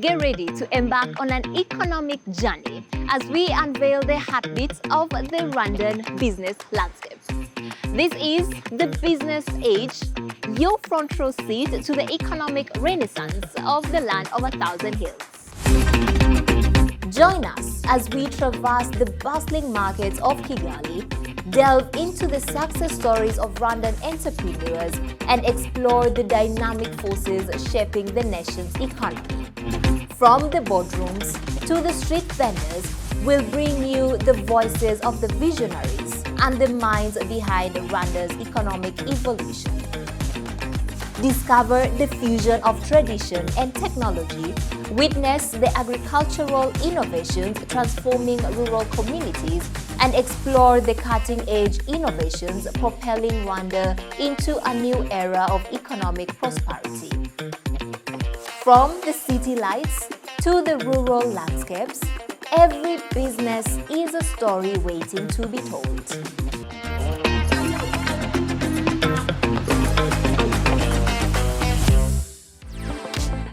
Get ready to embark on an economic journey as we unveil the heartbeats of the Rwandan business landscape. This is the Business Age, your front row seat to the economic renaissance of the land of 1,000 hills. Join us as we traverse the bustling markets of Kigali, delve into the success stories of Rwandan entrepreneurs, and explore the dynamic forces shaping the nation's economy. From the boardrooms to the street vendors, we'll bring you the voices of the visionaries and the minds behind Rwanda's economic evolution. Discover the fusion of tradition and technology, witness the agricultural innovations transforming rural communities, and explore the cutting-edge innovations propelling Rwanda into a new era of economic prosperity. From the city lights to the rural landscapes, every business is a story waiting to be told.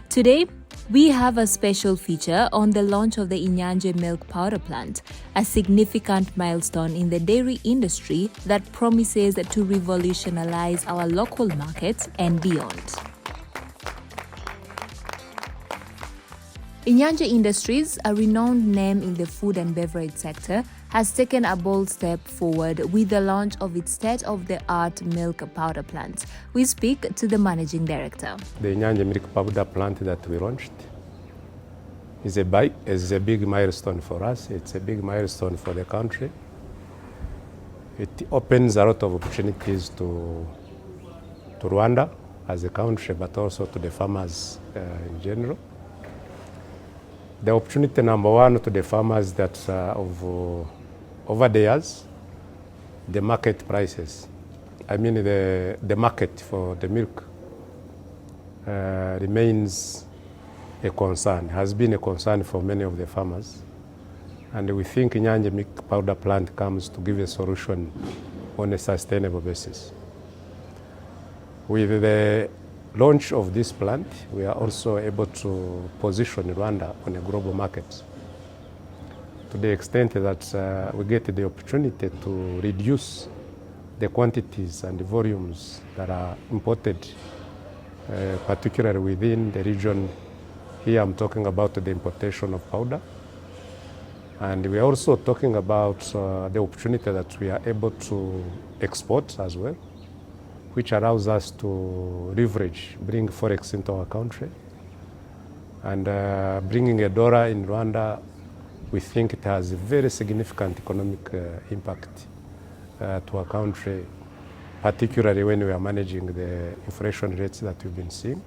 Today, we have a special feature on the launch of the Inyange milk powder plant, a significant milestone in the dairy industry that promises to revolutionize our local markets and beyond. Inyange Industries, a renowned name in the food and beverage sector, has taken a bold step forward with the launch of its state-of-the-art milk powder plant. We speak to the managing director. The Inyange milk powder plant that we launched is a big milestone for us. It's a big milestone for the country. It opens a lot of opportunities to Rwanda as a country, but also to the farmers in general. The opportunity number one to the farmers that over the years, the market prices, the market for the milk remains a concern, has been a concern for many of the farmers. And we think Inyange milk powder plant comes to give a solution on a sustainable basis. With the launch of this plant, we are also able to position Rwanda on a global market to the extent that we get the opportunity to reduce the quantities and the volumes that are imported, particularly within the region. Here I'm talking about the importation of powder. And we are also talking about the opportunity that we are able to export as well, which allows us to leverage, bring forex into our country. And bringing a dollar in Rwanda, we think it has a very significant economic impact to our country, particularly when we are managing the inflation rates that we've been seeing.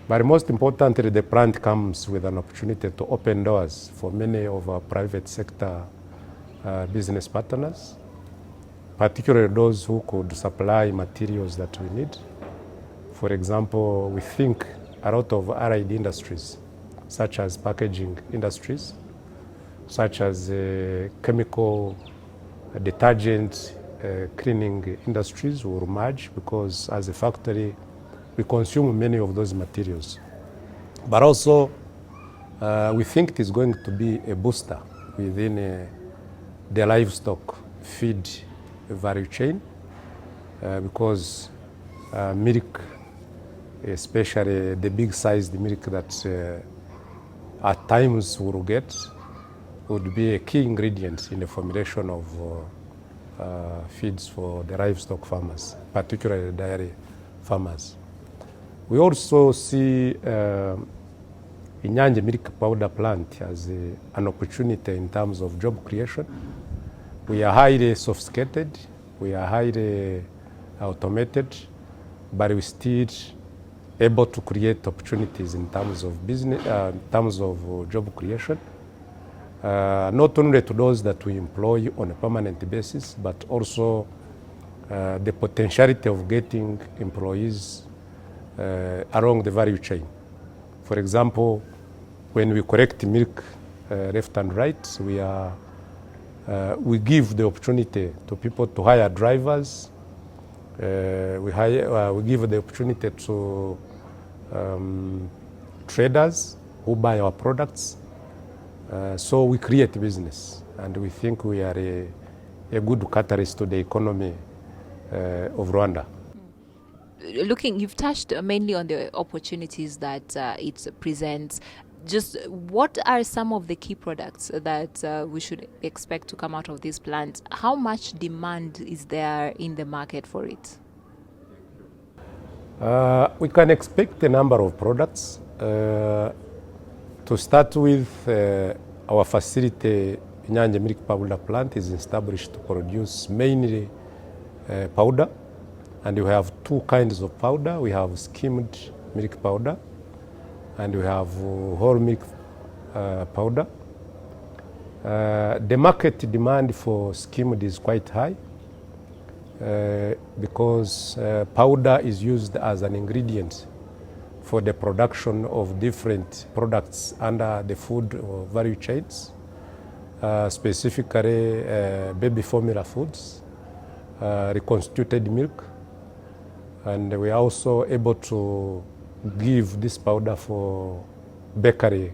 But most importantly, the plant comes with an opportunity to open doors for many of our private sector business partners, particularly those who could supply materials that we need. For example, we think a lot of allied industries, such as packaging industries, such as chemical, detergent, cleaning industries will merge, because as a factory, we consume many of those materials. But also, we think it is going to be a booster within the livestock feed value chain, because milk, especially the big sized milk that at times we'll get, would be a key ingredient in the formulation of feeds for the livestock farmers, particularly dairy farmers. We also see Inyange milk powder plant as an opportunity in terms of job creation. We are highly sophisticated, we are highly automated, but we're still able to create opportunities in terms of business, in terms of job creation, not only to those that we employ on a permanent basis, but also the potentiality of getting employees along the value chain. For example, when we collect milk left and right, we give the opportunity to people to hire drivers. We give the opportunity to traders who buy our products. So we create business, and we think we are a good catalyst to the economy of Rwanda. Looking, you've touched mainly on the opportunities that it presents. Just what are some of the key products that we should expect to come out of this plant? How much demand is there in the market for it? We can expect a number of products. To start with, our facility, Inyange milk powder plant, is established to produce mainly powder. And we have two kinds of powder. We have skimmed milk powder, and we have whole milk powder. The market demand for skimmed is quite high because powder is used as an ingredient for the production of different products under the food value chains, specifically baby formula foods, reconstituted milk, and we are also able to give this powder for bakery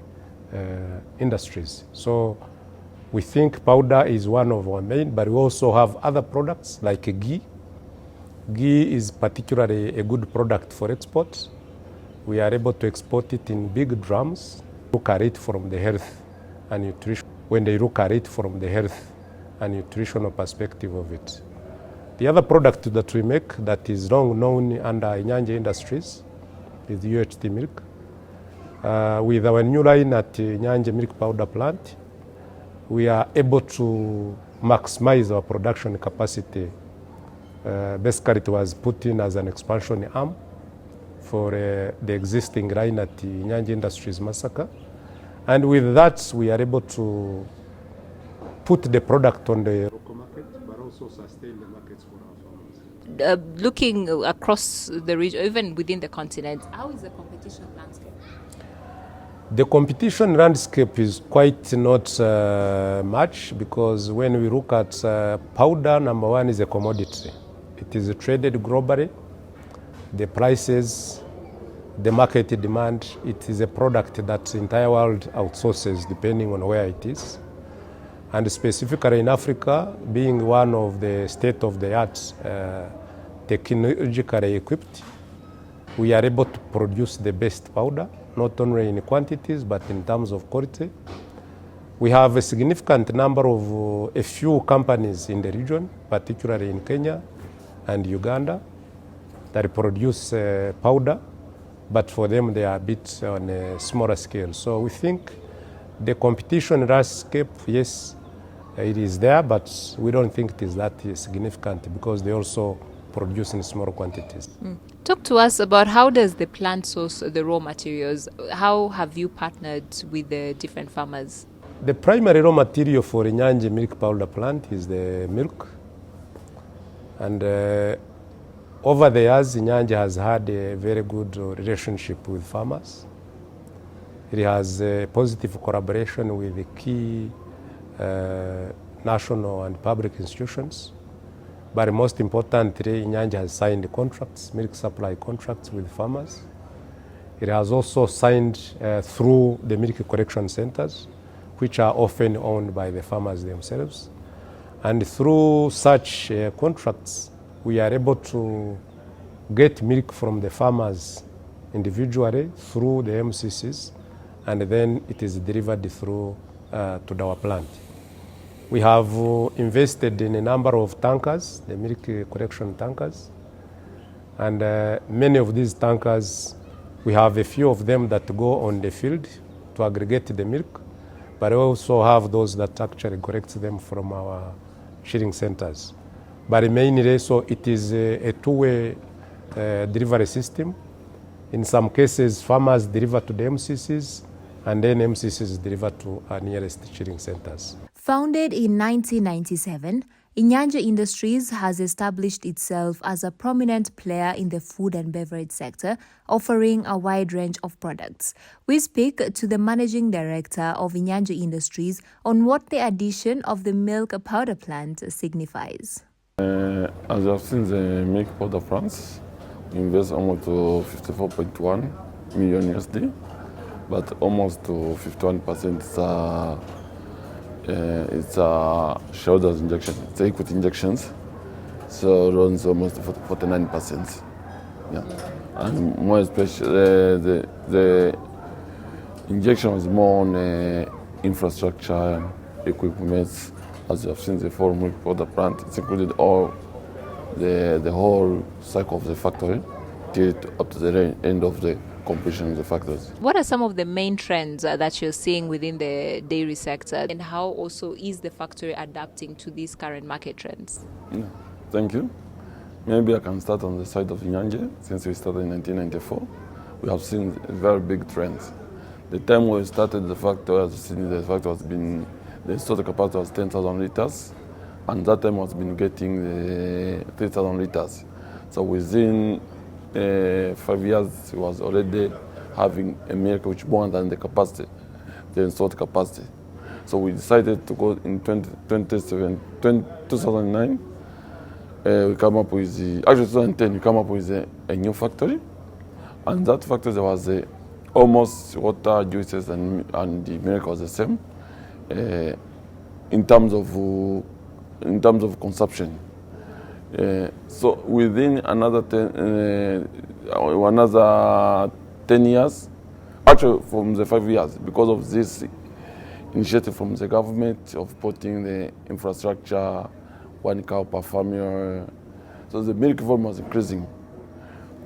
industries. So we think powder is one of our main, but we also have other products like ghee. Ghee is particularly a good product for export. We are able to export it in big drums. Look at it from the health and nutrition. When they look at it from the health and nutritional perspective of it. The other product that we make that is long known under Inyange Industries is UHT milk. With our new line at Inyange milk powder plant, we are able to maximize our production capacity. Basically, it was put in as an expansion arm for the existing line at Inyange Industries Masaka. And with that, we are able to put the product on the local market, but also sustain the markets for our farmers. Looking across the region, even within the continent, how is the competition landscape? The competition landscape is quite not much, because when we look at powder, number one is a commodity. It is traded globally. The prices, the market demand, it is a product that the entire world outsources depending on where it is. And specifically in Africa, being one of the state-of-the-art technologically equipped, we are able to produce the best powder, not only in quantities, but in terms of quality. We have a significant number of a few companies in the region, particularly in Kenya and Uganda, that produce powder, but for them they are a bit on a smaller scale. So we think the competition landscape, yes, it is there, but we don't think it is that significant because they also produce in small quantities. Talk to us about how does the plant source the raw materials? How have you partnered with the different farmers? The primary raw material for Inyange milk powder plant is the milk. And over the years, Inyange has had a very good relationship with farmers. It has a positive collaboration with the key national and public institutions. But most importantly, Inyange has signed contracts, milk supply contracts with farmers. It has also signed through the milk collection centers, which are often owned by the farmers themselves. And through such contracts, we are able to get milk from the farmers individually through the MCCs, and then it is delivered through to our plant. We have invested in a number of tankers, the milk collection tankers, and many of these tankers, we have a few of them that go on the field to aggregate the milk, but we also have those that actually collect them from our chilling centers. But mainly, so it is a two-way delivery system. In some cases, farmers deliver to the MCCs, and then MCCs deliver to our nearest chilling centers. Founded in 1997, Inyange Industries has established itself as a prominent player in the food and beverage sector, offering a wide range of products. We speak to the managing director of Inyange Industries on what the addition of the milk powder plant signifies. As you have seen, the milk powder plants, we invest almost 54.1 million USD. but almost to 51% it's shareholders injection, it's equity injections. So runs almost 49%. Yeah, and more especially the injection was more on infrastructure, equipment, as you have seen the full milk powder plant. It's included all the whole cycle of the factory till up to the end of the completion of the factories. What are some of the main trends that you're seeing within the dairy sector, and how also is the factory adapting to these current market trends? Yeah, thank you. Maybe I can start on the side of Inyange. Since we started in 1994, we have seen very big trends. The time we started the factory, as you see, the factory has been, the installed capacity was 10,000 liters, and that time was been getting the 3,000 liters. So within 5 years, it was already having a milk which more than the capacity, the installed capacity. So we decided to go in 2009. We come up with actually 2010. We come up with a new factory, and that factory there was almost water, juices, and the milk was the same in terms of consumption. So within another 10 years, actually from the 5 years, because of this initiative from the government of putting the infrastructure, 1 cow per farmer, so the milk volume was increasing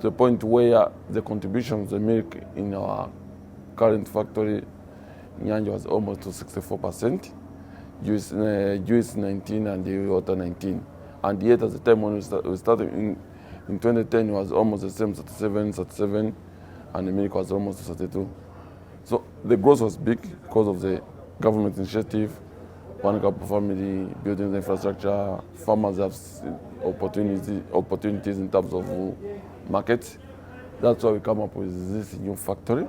to the point where the contribution of the milk in our current factory, Inyange, was almost to 64%, juice 19 and the water 19. And yet at the time when we started in 2010, it was almost the same, 37, and the milk was almost 32. So the growth was big because of the government initiative, 1 cow per family, building the infrastructure. Farmers have opportunities in terms of market. That's why we come up with this new factory,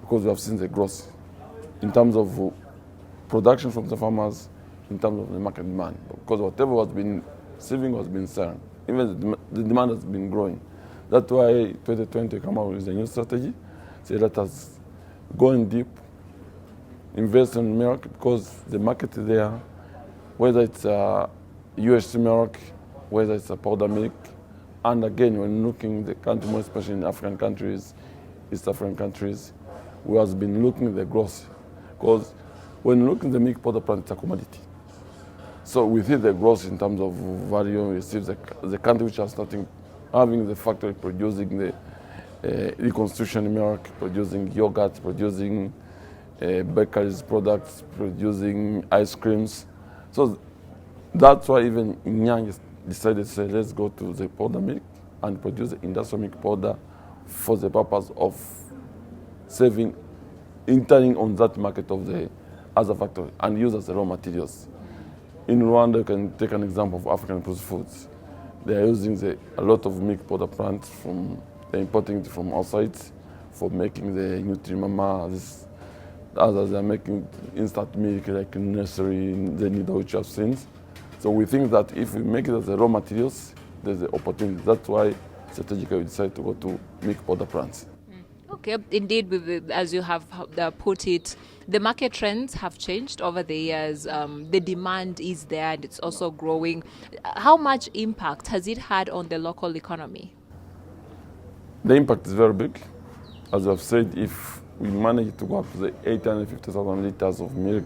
because we have seen the growth in terms of production from the farmers, in terms of the market demand. Because whatever was been saving was being sold. Even the demand has been growing. That's why 2020 come out with a new strategy. So let us go in deep, invest in milk, because the market is there, whether it's UHT milk, whether it's a powder milk. And again, when looking the country, more especially in African countries, East African countries, we have been looking at the growth. Because when looking at the milk powder plant, it's a commodity. So we see the growth in terms of value. We see the country which are starting having the factory producing the reconstruction milk, producing yogurt, producing bakeries products, producing ice creams. So that's why even Inyange decided to say, let's go to the powder milk and produce the industrial milk powder for the purpose of saving, entering on that market of the other factory and use as raw materials. In Rwanda, you can take an example of African processed foods. They are using a lot of milk powder plants they're importing it from outside for making the Nutrimama. Others are making instant milk like nursery, the needle which you have seen. So we think that if we make it as a raw materials, there's an opportunity. That's why strategically we decided to go to milk powder plants. Okay, indeed, as you have put it, the market trends have changed over the years. The demand is there and it's also growing. How much impact has it had on the local economy? The impact is very big. As I've said, if we manage to go up to the 850,000 liters of milk,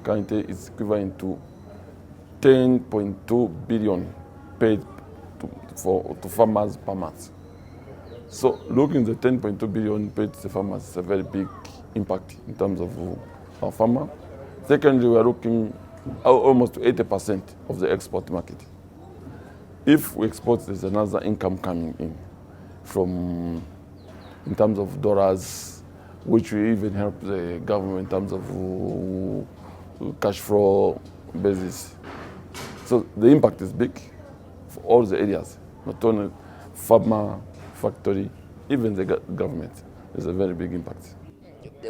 currently it's equivalent to 10.2 billion paid to farmers per month. So looking at the 10.2 billion paid to the farmers is a very big impact in terms of our farmer. Secondly, we are looking almost to 80% of the export market. If we export, there's another income coming in in terms of dollars, which will even help the government in terms of cash flow basis. So the impact is big for all the areas, not only farmer, factory, even the government. There's a very big impact.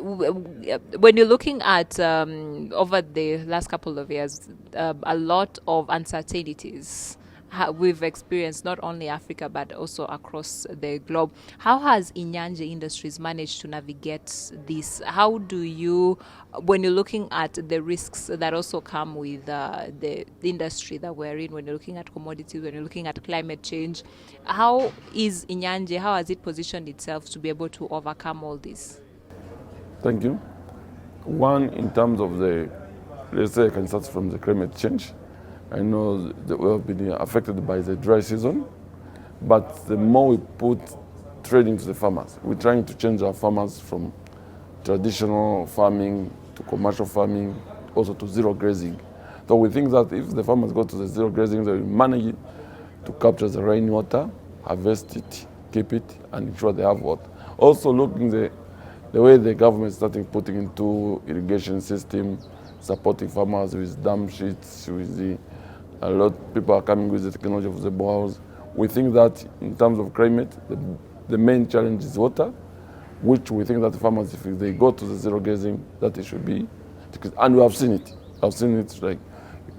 When you're looking at over the last couple of years, a lot of uncertainties we've experienced, not only Africa but also across the globe. How has Inyange Industries managed to navigate this? How do you, when you're looking at the risks that also come with the industry that we're in, when you're looking at commodities, when you're looking at climate change, how is Inyange, how has it positioned itself to be able to overcome all this? Thank you. One, in terms of the, let's say I can start from the climate change. I know that we have been affected by the dry season, but the more we put trading to the farmers, we're trying to change our farmers from traditional farming to commercial farming, also to zero grazing. So we think that if the farmers go to the zero grazing, they will manage to capture the rainwater, harvest it, keep it, and ensure they have water. Also looking the way the government is starting putting into irrigation system, supporting farmers with dam sheets, with a lot of people are coming with the technology of the boreholes. We think that in terms of climate, the main challenge is water, which we think that the farmers, if they go to the zero grazing, that it should be. And we have seen it. I've seen it like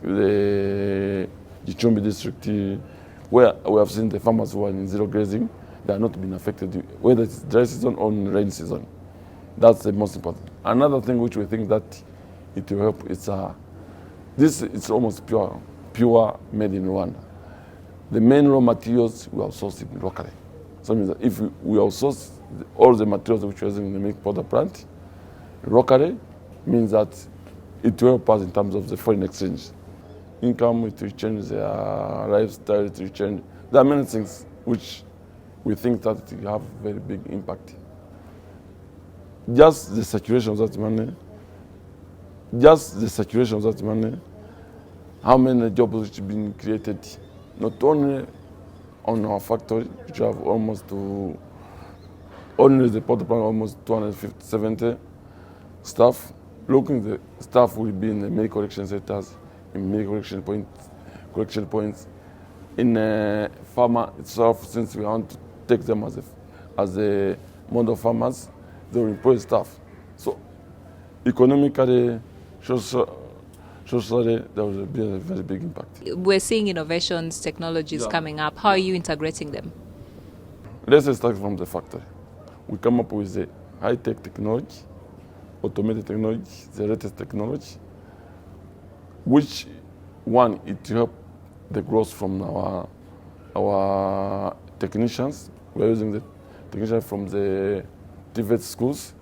the Gichumbi district, where we have seen the farmers who are in zero grazing, they are not being affected, whether it's dry season or rain season. That's the most important. Another thing which we think that it will help, it's almost pure made in Rwanda. The main raw materials we outsource it locally. So it means that if we outsource all the materials which we're using in the milk powder plant locally, means that it will help us in terms of the foreign exchange. Income, it will change their lifestyle, it will change. There are many things which we think that it will have very big impact. Just the saturation of that money, how many jobs which have been created, not only on our factory, which have only the powder plant, almost 270 staff. Looking the staff will be in the milk collection centers, in milk collection points, in farmer itself, since we want to take them as a model farmers, they will employ staff. So economically, socially, there will be a very big impact. We're seeing innovations, technologies coming up. How are you integrating them? Let's start from the factory. We come up with the high-tech technology, automated technology, the latest technology, which one, it help the growth from our technicians. We're using the technicians from the TVET schools.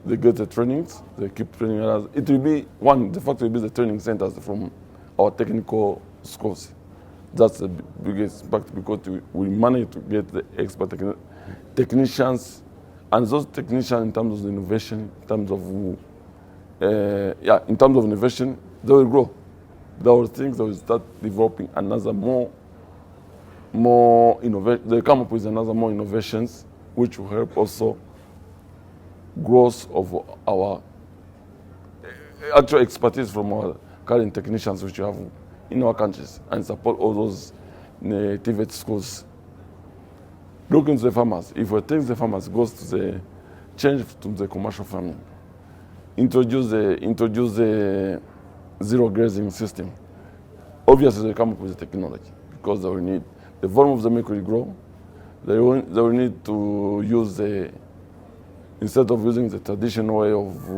They get the trainings, they keep training others. It will be one, the factory will be the training centers from our technical schools. That's the biggest impact because we manage to get the expert technicians, and those technicians in terms of the innovation, in terms of innovation, they will grow. Those things they will start developing another more innovation. They come up with another more innovations, which will help also growth of our actual expertise from our current technicians which we have in our countries, and support all those TVET schools. Looking to the farmers, if we take the farmers, goes to the change to the commercial farming, introduce the zero grazing system. Obviously, they come up with the technology because they will need the volume of the milk will grow. They will need to use instead of using the traditional way of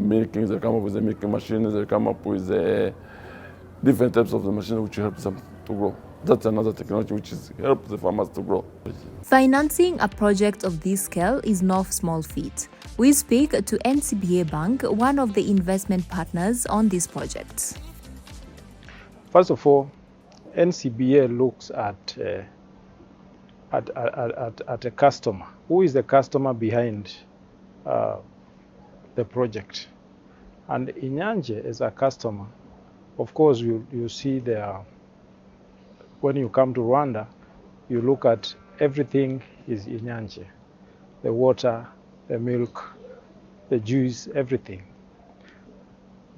milking, they come up with the milking machines. They come up with different types of the machines which help them to grow. That's another technology which helps the farmers to grow. Financing a project of this scale is no small feat. We speak to NCBA Bank, one of the investment partners on this project. First of all, NCBA looks at a customer. Who is the customer behind the project? And Inyange as a customer, of course, you see there. When you come to Rwanda, you look at everything is Inyange. The water, the milk, the juice, everything.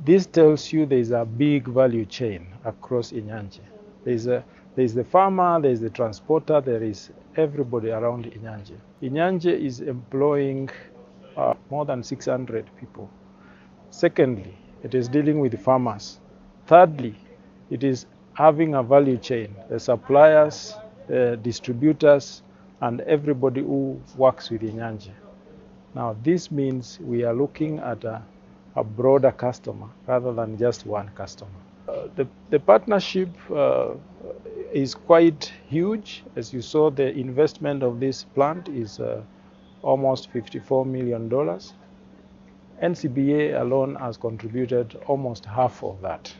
This tells you there's a big value chain across Inyange. There's the farmer, there's the transporter, there is everybody around Inyange. Inyange is employing more than 600 people. Secondly, it is dealing with farmers. Thirdly, it is having a value chain, the suppliers, distributors, and everybody who works with Inyange. Now, this means we are looking at a broader customer rather than just one customer. The partnership is quite huge. As you saw, the investment of this plant is almost $54 million. NCBA alone has contributed almost half of that.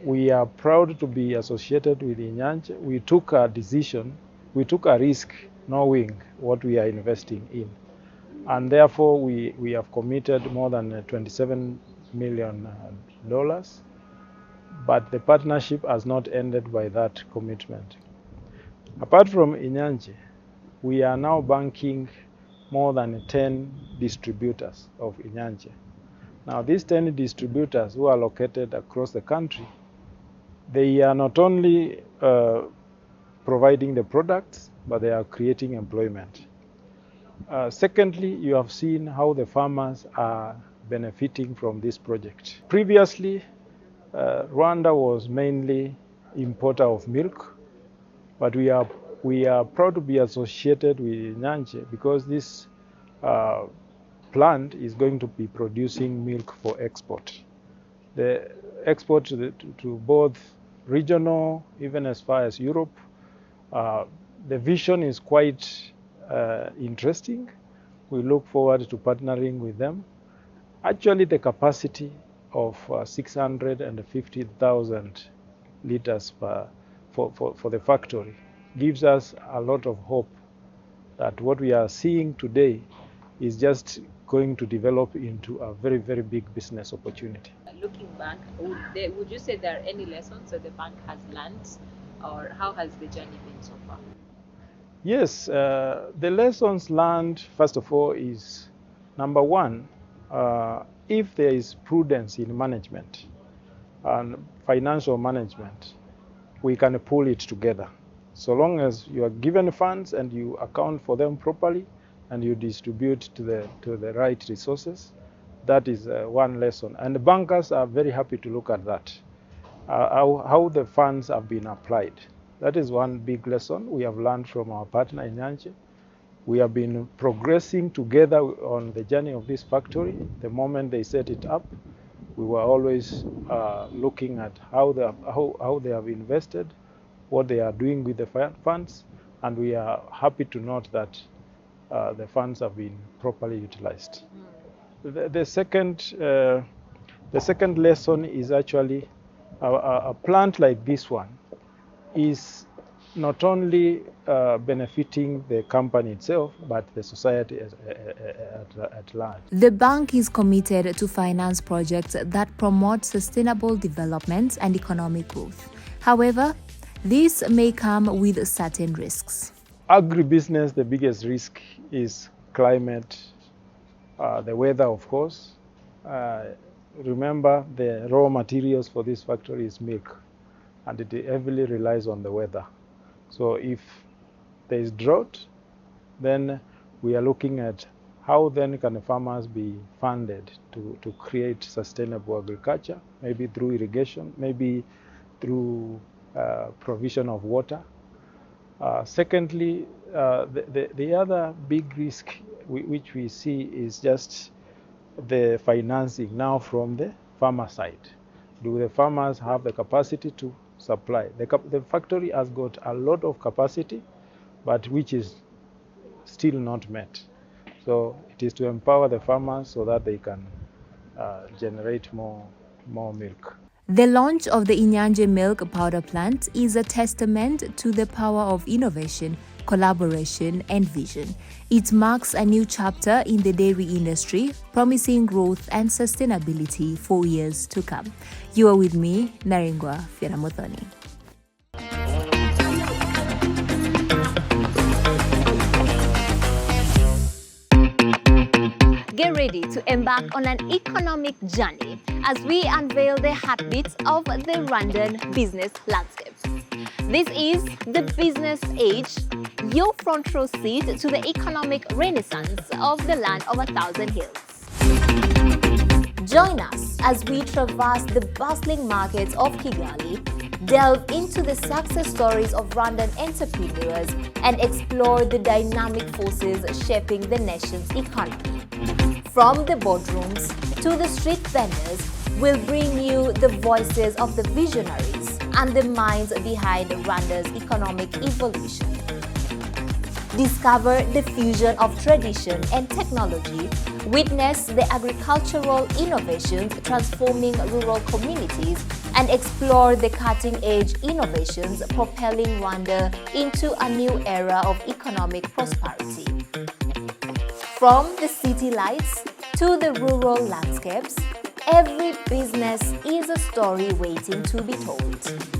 We are proud to be associated with Inyange. We took a decision, we took a risk knowing what we are investing in. And therefore, we have committed more than $27 million. But the partnership has not ended by that commitment. Apart from Inyange, we are now banking more than 10 distributors of Inyange. Now, these 10 distributors who are located across the country, they are not only providing the products, but they are creating employment. Secondly, you have seen how the farmers are benefiting from this project. Previously, Rwanda was mainly importer of milk, but we are proud to be associated with Inyange because this plant is going to be producing milk for export. The export to both regional, even as far as Europe. The vision is quite interesting. We look forward to partnering with them. Actually, the capacity of 650,000 liters for the factory gives us a lot of hope that what we are seeing today is just going to develop into a very, very big business opportunity. Looking back, would you say there are any lessons that the bank has learned, or how has the journey been so far? Yes, the lessons learned, first of all, is number one, if there is prudence in management and financial management, we can pull it together. So long as you are given funds and you account for them properly and you distribute to the right resources, that is one lesson. And the bankers are very happy to look at that, how the funds have been applied. That is one big lesson we have learned from our partner Inyange. We have been progressing together on the journey of this factory. The moment they set it up, we were always looking at how they have invested, what they are doing with the funds, and we are happy to note that the funds have been properly utilized. The second lesson is actually a plant like this one is not only benefiting the company itself, but the society at large. The bank is committed to finance projects that promote sustainable development and economic growth. However, this may come with certain risks. Agribusiness, the biggest risk is climate, the weather, of course. Remember, the raw materials for this factory is milk, and it heavily relies on the weather. So if there is drought, then we are looking at how then can the farmers be funded to create sustainable agriculture, maybe through irrigation, maybe through provision of water. Secondly, the other big risk which we see is just the financing now from the farmer side. Do the farmers have the capacity to supply? The factory has got a lot of capacity, but which is still not met. So it is to empower the farmers so that they can generate more milk. The launch of the Inyange milk powder plant is a testament to the power of innovation, collaboration, and vision. It marks a new chapter in the dairy industry, promising growth and sustainability for years to come. You are with me, Naringwa Firamothoni. Get ready to embark on an economic journey as we unveil the heartbeats of the Rwandan business landscape. This is the Business Age, your front row seat to the economic renaissance of the land of 1,000 hills. Join us as we traverse the bustling markets of Kigali, delve into the success stories of Rwandan entrepreneurs, and explore the dynamic forces shaping the nation's economy. From the boardrooms to the street vendors, we'll bring you the voices of the visionaries and the minds behind Rwanda's economic evolution. Discover the fusion of tradition and technology, witness the agricultural innovations transforming rural communities, and explore the cutting-edge innovations propelling Rwanda into a new era of economic prosperity. From the city lights to the rural landscapes, every business is a story waiting to be told.